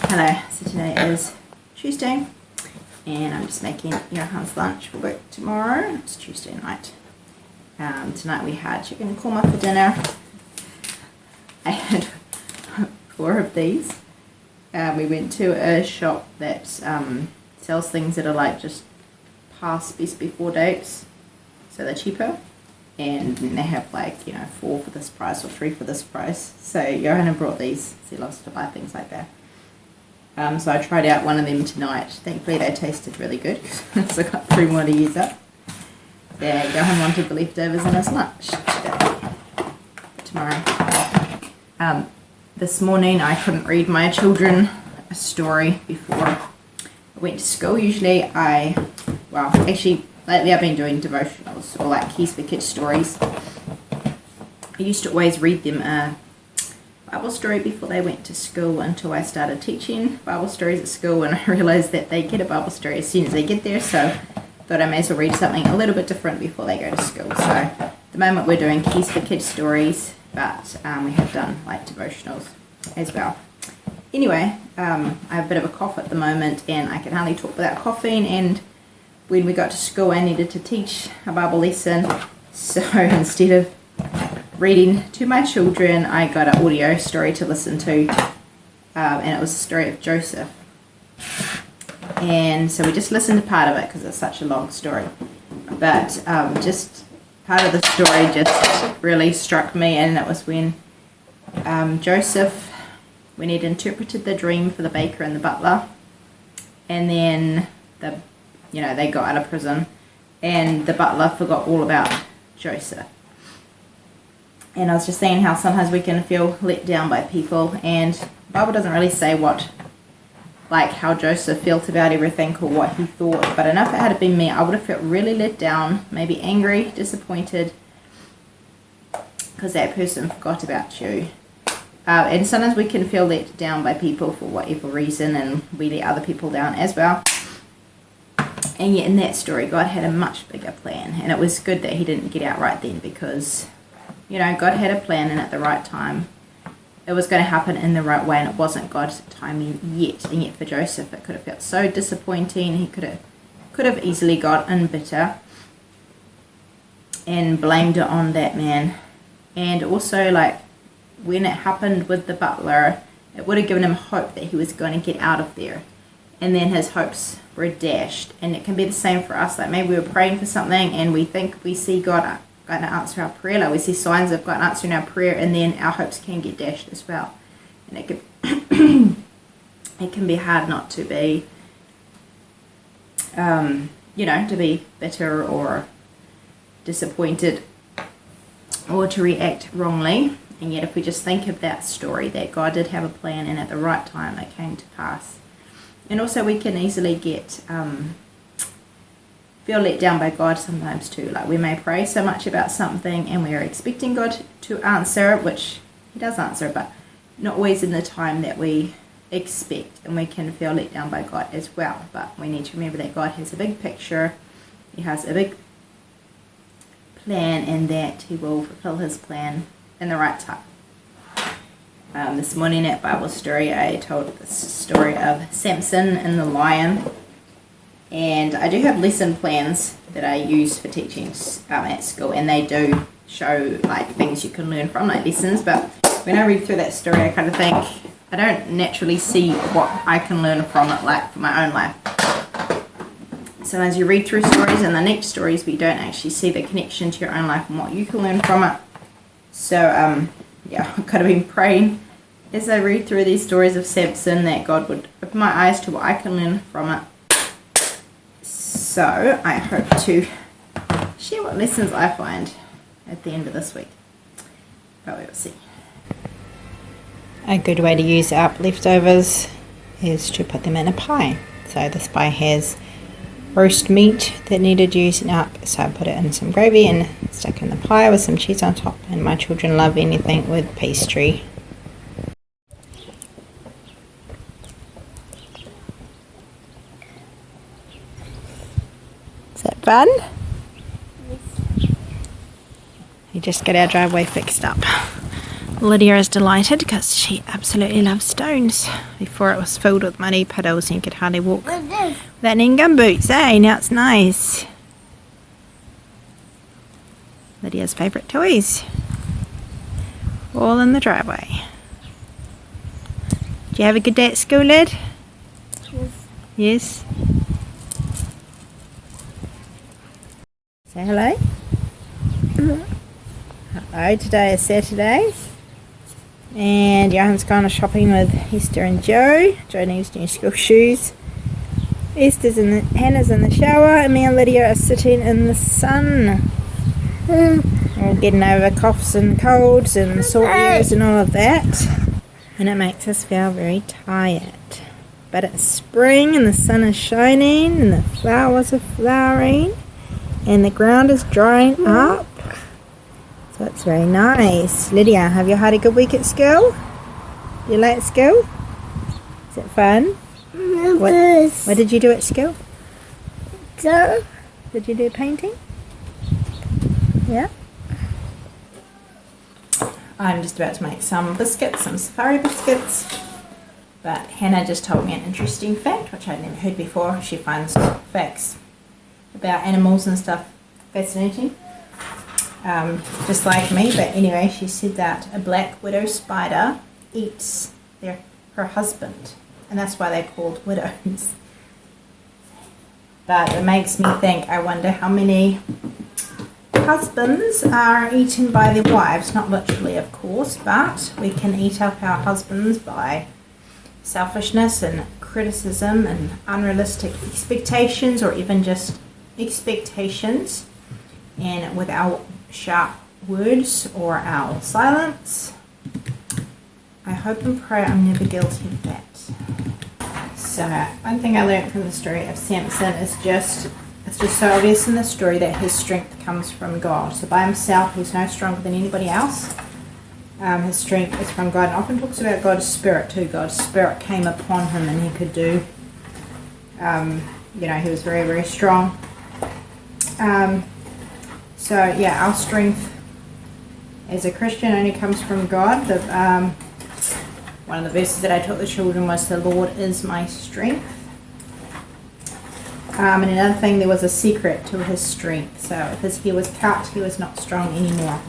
Hello, so today is Tuesday and I'm just making Johan's lunch for work tomorrow. It's Tuesday night. Tonight we had chicken and korma for dinner. I had 4 of these. We went to a shop that sells things that are like just past best before dates, so they're cheaper, and they have like 4 for this price or 3 for this price. So Johan brought these, so he loves to buy things like that. So I tried out one of them tonight. Thankfully they tasted really good, so I got 3 more to use up. Yeah, Johan wanted the leftovers in his lunch today, tomorrow. This morning I couldn't read my children a story before I went to school. Usually actually lately I've been doing devotionals or like Keys for Kids stories. I used to always read them a Bible story before they went to school until I started teaching Bible stories at school, and I realised that they get a Bible story as soon as they get there, so I thought I may as well read something a little bit different before they go to school. So at the moment we're doing Keys for Kids stories, but we have done like devotionals as well. Anyway, I have a bit of a cough at the moment and I can hardly talk without coughing, and when we got to school I needed to teach a Bible lesson, so instead of reading to my children I got an audio story to listen to, and it was the story of Joseph. And so we just listened to part of it because it's such a long story, but just part of the story just really struck me, and it was when Joseph, when he'd interpreted the dream for the baker and the butler, and then they got out of prison and the butler forgot all about Joseph. And I was just saying how sometimes we can feel let down by people, and the Bible doesn't really say how Joseph felt about everything or what he thought, but I know if it had been me I would have felt really let down, maybe angry, disappointed, because that person forgot about you. And sometimes we can feel let down by people for whatever reason, and we let other people down as well. And yet in that story God had a much bigger plan, and it was good that he didn't get out right then, because God had a plan, and at the right time it was going to happen in the right way, and it wasn't God's timing yet. And yet for Joseph it could have felt so disappointing. He could have easily gotten bitter and blamed it on that man. And also when it happened with the butler, it would have given him hope that he was going to get out of there, and then his hopes were dashed. And it can be the same for us. Maybe we're praying for something and we think we see God going to answer our prayer, we see signs of God answering our prayer, and then our hopes can get dashed as well. And it can be hard not to be to be bitter or disappointed or to react wrongly. And yet if we just think of that story, that God did have a plan, and at the right time it came to pass. And also we can easily get feel let down by God sometimes too. We may pray so much about something and we are expecting God to answer it, which he does answer, but not always in the time that we expect, and we can feel let down by God as well. But we need to remember that God has a big picture, he has a big plan, and that he will fulfill his plan in the right time. This morning at Bible story I told the story of Samson and the lion. And I do have lesson plans that I use for teaching at school, and they do show things you can learn from, lessons. But when I read through that story I kind of think I don't naturally see what I can learn from it for my own life. So as you read through stories and the next stories, we don't actually see the connection to your own life and what you can learn from it. So I've kind of been praying as I read through these stories of Samson that God would open my eyes to what I can learn from it. So I hope to share what lessons I find at the end of this week. But we will see. A good way to use up leftovers is to put them in a pie. So this pie has roast meat that needed using up, so I put it in some gravy and stuck in the pie with some cheese on top, and my children love anything with pastry. Is that fun? Yes. We just get our driveway fixed up. Lydia is delighted because she absolutely loves stones. Before it was filled with muddy puddles and you could hardly walk without any gumboots, eh? Now it's nice. Lydia's favourite toys. All in the driveway. Did you have a good day at school, Lyd? Yes. Say hello. Hello, today is Saturday. And Johan's gone shopping with Esther and Joe. Joe needs new school shoes. Hannah's in the shower, and me and Lydia are sitting in the sun. We're getting over coughs and colds and sore ears and all of that. And it makes us feel very tired. But it's spring and the sun is shining and the flowers are flowering and the ground is drying up. So it's very nice. Lydia, have you had a good week at school? Do you like school? Is it fun? What did you do at school? Did you do painting? Yeah? I'm just about to make some biscuits, some safari biscuits. But Hannah just told me an interesting fact, which I'd never heard before. She finds facts about animals and stuff fascinating. Just like me, but anyway, she said that a black widow spider eats her husband, and that's why they're called widows. But it makes me think, I wonder how many husbands are eaten by their wives. Not literally, of course, but we can eat up our husbands by selfishness and criticism and unrealistic expectations, or even just expectations, and with our sharp words or our silence. I hope and pray I'm never guilty of that. So one thing I learned from the story of Samson is it's just so obvious in the story that his strength comes from God. So by himself he's no stronger than anybody else. His strength is from God. And often talks about God's Spirit too. God's Spirit came upon him and he could do, he was very, very strong. So yeah, our strength as a Christian only comes from God. One of the verses that I taught the children was, "The Lord is my strength." And another thing, there was a secret to his strength. So if his hair was cut, he was not strong anymore.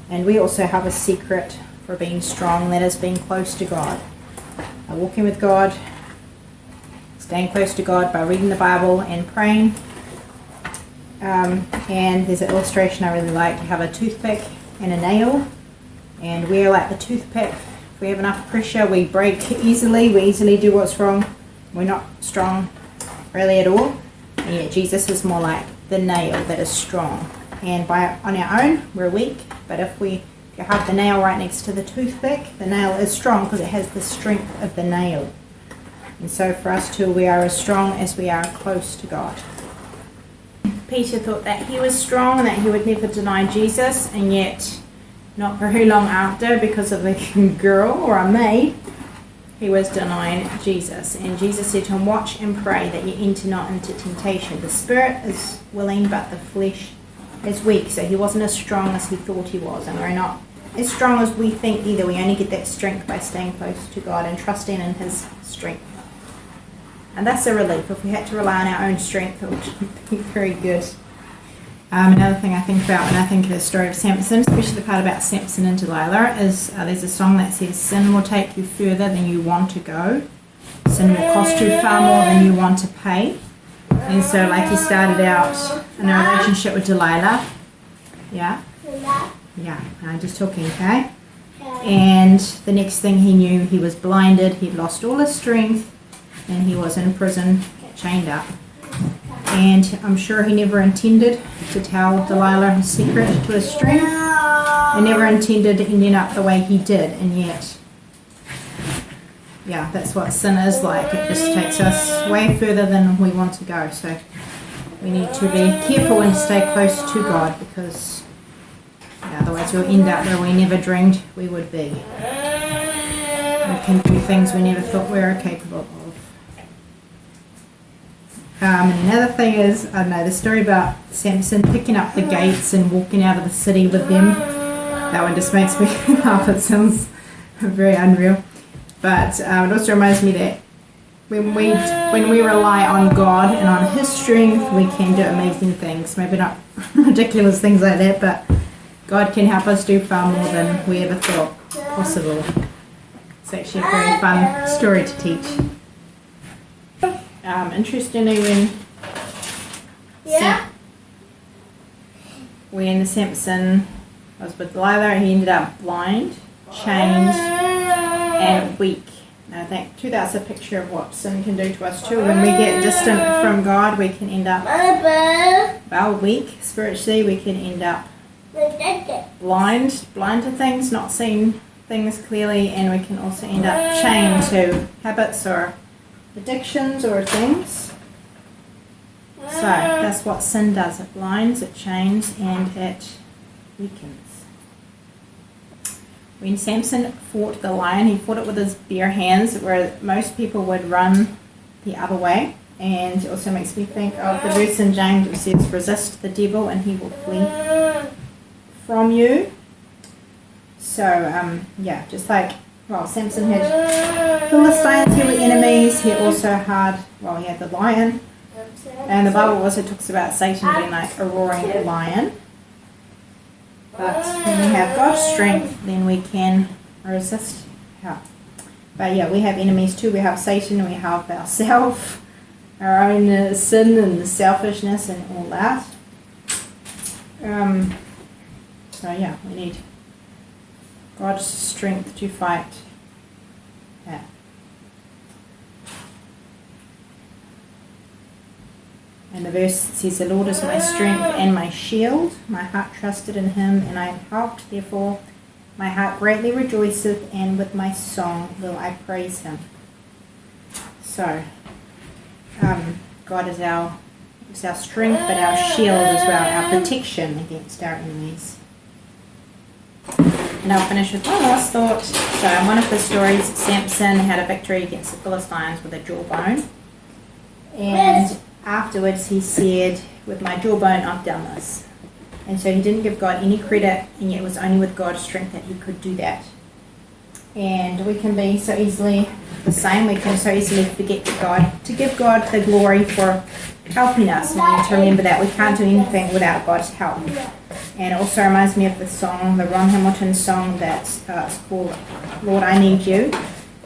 And we also have a secret for being strong, that is being close to God. Walking with God, staying close to God by reading the Bible and praying. And there's an illustration I really like. You have a toothpick and a nail, and we're like the toothpick. If we have enough pressure, we break easily. We easily do what's wrong. We're not strong really at all. And yet Jesus is more like the nail that is strong. And on our own, we're weak. But if you have the nail right next to the toothpick, the nail is strong because it has the strength of the nail. And so for us too, we are as strong as we are close to God. Peter thought that he was strong and that he would never deny Jesus, and yet not very long after, because of a girl or a maid, he was denying Jesus. And Jesus said to him, "Watch and pray that you enter not into temptation. The spirit is willing, but the flesh is weak." So he wasn't as strong as he thought he was, and we're not as strong as we think either. We only get that strength by staying close to God and trusting in his strength. And that's a relief. If we had to rely on our own strength, it would be very good. Another thing I think about when I think of the story of Samson, especially the part about Samson and Delilah, is there's a song that says, "Sin will take you further than you want to go. Sin will cost you far more than you want to pay." And so like he started out in a relationship with Delilah. Yeah? Yeah, I'm just talking, okay? And the next thing he knew, he was blinded, he'd lost all his strength, and he was in prison, chained up. And I'm sure he never intended to tell Delilah his secret to his strength. He never intended to end up the way he did, and yet, yeah, that's what sin is like. It just takes us way further than we want to go. So we need to be careful and stay close to God, because otherwise we'll end up where we never dreamed we would be. We can do things we never thought we were capable of. And another thing is, I don't know, the story about Samson picking up the gates and walking out of the city with them. That one just makes me laugh. It sounds very unreal. But it also reminds me that when we rely on God and on His strength, we can do amazing things. Maybe not ridiculous things like that, but God can help us do far more than we ever thought possible. It's actually a very fun story to teach. Interestingly, when Samson was with Delilah, he ended up blind, chained, and weak. And I think too, that's a picture of what sin can do to us too. When we get distant from God, we can end up weak spiritually. We can end up blind to things, not seeing things clearly, and we can also end up chained to habits or addictions or things. So that's what sin does. It blinds, it chains, and it weakens. When Samson fought the lion, he fought it with his bare hands, where most people would run the other way. And it also makes me think of the verse in James that says, resist the devil and he will flee from you. So, just like, Samson had Philistines who were enemies, he also had, he had the lion. And the Bible also talks about Satan being like a roaring lion. But when we have God's strength, then we can resist him. But we have enemies too. We have Satan, we have ourselves, our own sin and selfishness and all that. We need God's strength to fight that. And the verse says, the Lord is my strength and my shield. My heart trusted in Him, and I am helped. Therefore, my heart greatly rejoiceth, and with my song will I praise Him. So, God is our strength, but our shield as well, our protection against our enemies. And I'll finish with one last thought. So, in one of the stories, Samson had a victory against the Philistines with a jawbone. And afterwards he said, with my jawbone I've done this. And so he didn't give God any credit, and yet it was only with God's strength that he could do that. And we can be so easily the same. We can so easily forget to give God the glory for helping us. And we need to remember that we can't do anything without God's help. And it also reminds me of the song, the Ron Hamilton song that's called Lord, I Need You.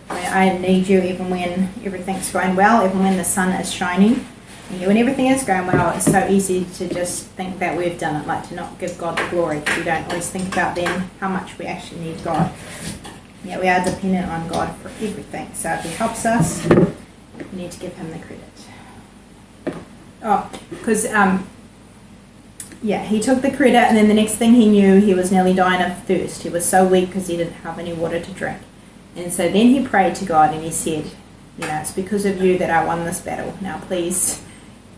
I need you even when everything's going well, even when the sun is shining. And when everything is going well, it's so easy to just think that we've done it, like to not give God the glory. We don't always think about then how much we actually need God. Yet we are dependent on God for everything. So if He helps us, we need to give Him the credit. Because he took the credit, and then the next thing he knew, he was nearly dying of thirst. He was so weak because he didn't have any water to drink. And so then he prayed to God and he said, it's because of you that I won this battle. Now please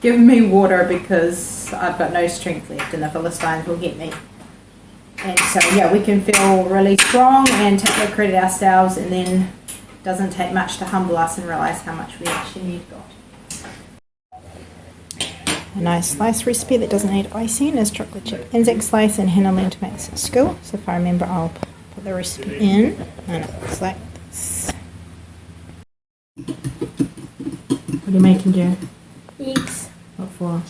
give me water because I've got no strength left and the Philistines will get me. And so we can feel really strong and take the credit ourselves, and then it doesn't take much to humble us and realize how much we actually need God. A nice slice recipe that doesn't need icing is chocolate chip Anzac slice and henna lent makes at school. So if I remember, I'll put the recipe in, and it looks like this. What are you making, Joe? Eggs. What for?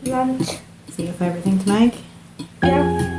Lunch. Is it your favourite thing to make? Yeah.